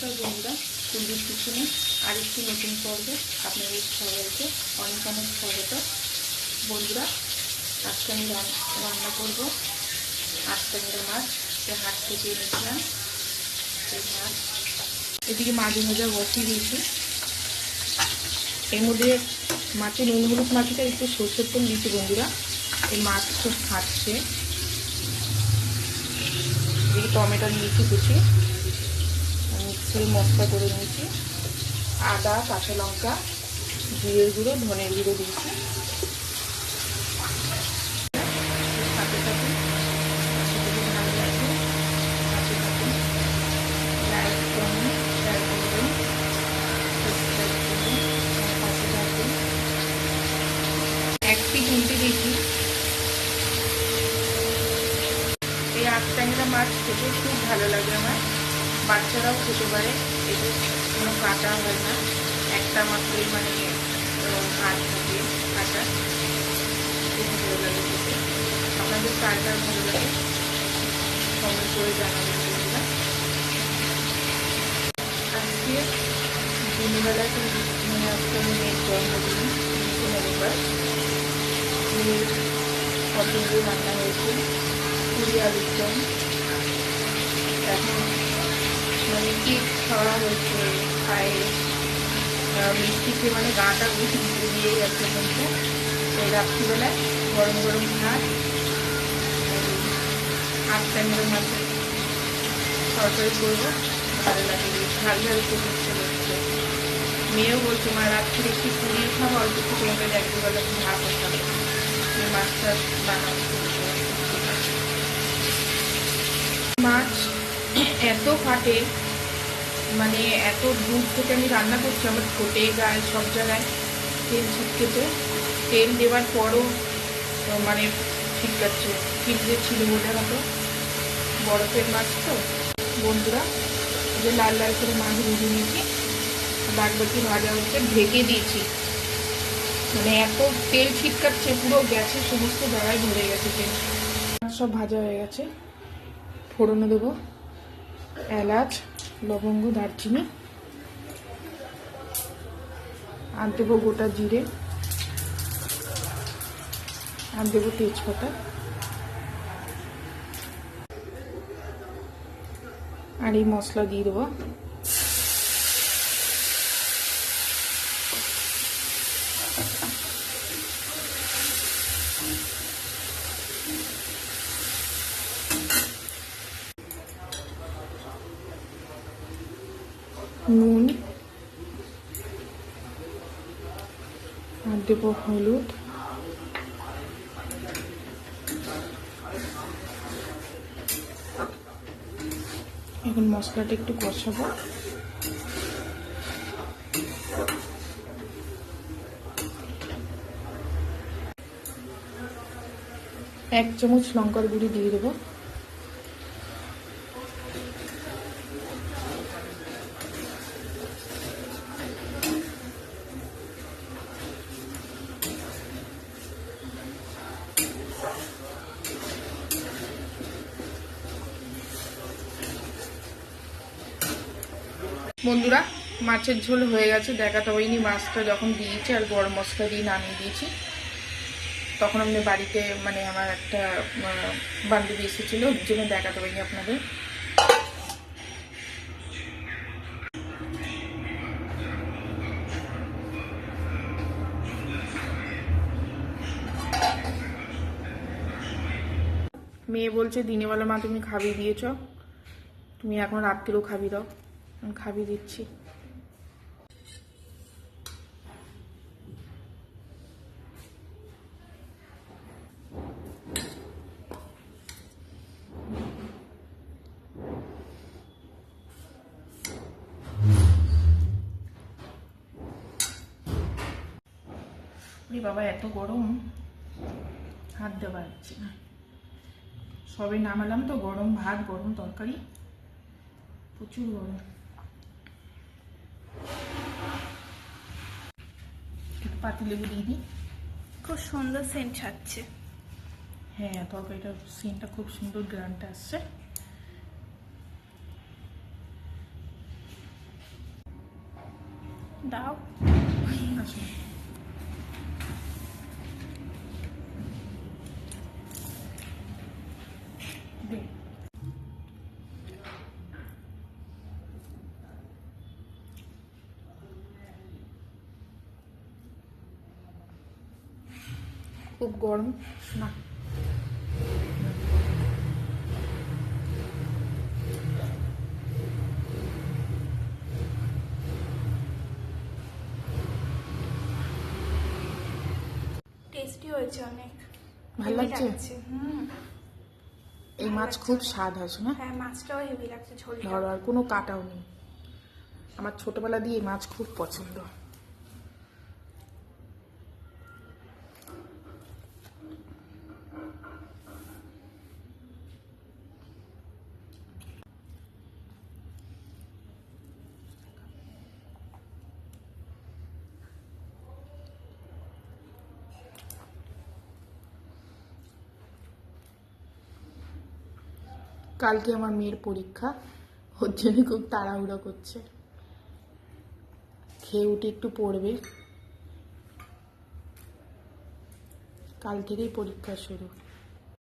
নমস্কার বন্ধুরা, কুন্দির কিচেনে আরেকটি নতুন পর্বে আপনাদের সবাইকে অনেক অনেক স্বাগত। বন্ধুরা, আজকে আমি রান্না করব আটটাঙ্গা মাছ। হাট থেকে এনেছিলাম এই মাছ। এদিকে মাঝে ভাজা বসিয়ে দিয়েছি। এর মধ্যে মাছের নুন হলুদ মাছটা একটু সরষের তেল দিয়েছি বন্ধুরা। এই মাছ খুব ফাটছে। এদিকে টমেটো নিয়েছি কুচি, মিক্সির মশলা করে নিয়েছি। আদা, কাঁচা লঙ্কা, জিরের গুঁড়ো, ধনের গুঁড়ো দিয়েছি। সাথে সাথে ভালো লাগবে। সাথে সাথে লাইট করুন, শেয়ার করবেন, সাবস্ক্রাইব করবেন, আমার পাশে থাকবেন। এক পিস উল্টে দিয়েছি। এই আটটাঙ্গা মাছ খেতে খুব ভালো লাগে আমার। বাচ্চারাও খেতে পারে, এতে কোনো কাটা হয় না, একটা মাত্রই মানে হাত থাকে কাটা। খুব ভালো লাগে খেতে। আপনাদের কার কার ভালো লাগে কমেন্ট করে জানাবেন বন্ধুরা। আজকে দিনবেলায় মানে আজকে আমি মেয়ের জন্মদিন, 19 নভেম্বর। মেয়ের পছন্দের রান্না হয়েছে পুরি আলুর দম। এখন মানে কেক খাওয়া হয়েছে, পায়ে মিষ্টিতে মানে গাটা দিয়ে যাচ্ছে। কিন্তু ওই রাত্রিবেলায় গরম গরম ভাত, আটটাঙ্গা মাছের তরকারি করবো। ভালো লাগে, ঝাল ঝাল খুব ইচ্ছে করছে। মেয়েও বলছে মা রাত্রে একটু পুরি খাবো, অল্প একটু তোমাকে একবেলা ভাতও খাবো, মাছটা বানাবো। মাছ এত ফাটে, মানে এত দূর থেকে আমি রান্না করছি, আমার ঠোঁটে গায়ে সব জায়গায় তেল ছিটকেছে। তেল দেওয়ার পরও মানে ছিটকাচ্ছে। ফ্রিজে ছিল বলে হয়তো, বরফের মাছ তো বন্ধুরা। যে লাল লাল করে মাছ ভেজে নিয়েছি, বাদবাকি ভাজা হচ্ছে, ঢেকে দিয়েছি। মানে এত তেল ছিটকাচ্ছে, পুরো গ্যাসের সমস্ত জায়গায় ধরে গেছে তেল। সব ভাজা হয়ে গেছে। ফোড়নে দেবো এলাচ, লবঙ্গ, দারচিনি, আর দেবো গোটা জিরে, আর দেবো তেজপাতা, আর এই মশলা দিয়ে দেবো। নুন, আর দেবো হলুদ, এখন মশলাটা একটু কষাবো। এক চামচ লঙ্কার গুঁড়ি দিয়ে দেবো। বন্ধুরা, মাছের ঝোল হয়ে গেছে, দেখাতে হয়নি। মাছটা যখন দিয়েছি আর গরম মশলা দিয়ে নামিয়ে দিয়েছি, তখন আমি বাড়িতে মানে আমার একটা বান্ধবী এসেছিলো, ওর জন্য দেখাতে হয়নি আপনাদের। মেয়ে বলছে দিনেবেলা মা তুমি খাবি দিয়েছ, তুমি এখন রাত্রেও খাবি দাও। আমি খাবি দিচ্ছি। বাবা এত গরম, হাত দেওয়া যাচ্ছে না। সবে নামালাম তো, গরম ভাত, গরম তরকারি, প্রচুর গরম। পাতিলেবু দিয়ে দিই। খুব সুন্দর সেন্ট ছাড়ছে। হ্যাঁ, তরকারিটার সেন্টটা খুব সুন্দর, গ্রানটা আসছে। দাও। আচ্ছা দে। খুব গরম না। টেস্টি হয়েছে অনেক। ভালো হেভি লাগছে? এই ভালো মাছ লাগছে খুব অনেক। স্বাদ আছে না? হ্যাঁ, মাছটাও হেভি লাগছে, ঝোলটা। ধরো আর কোনো কাটাও নেই। আমার ছোটবেলা দিয়ে এই মাছ খুব পছন্দ। কালকে আমার মেয়ের পরীক্ষা, ওর জন্য খুব তাড়াহুড়ো করছে। খেয়ে উঠে একটু পড়বে, কাল থেকেই পরীক্ষা শুরু।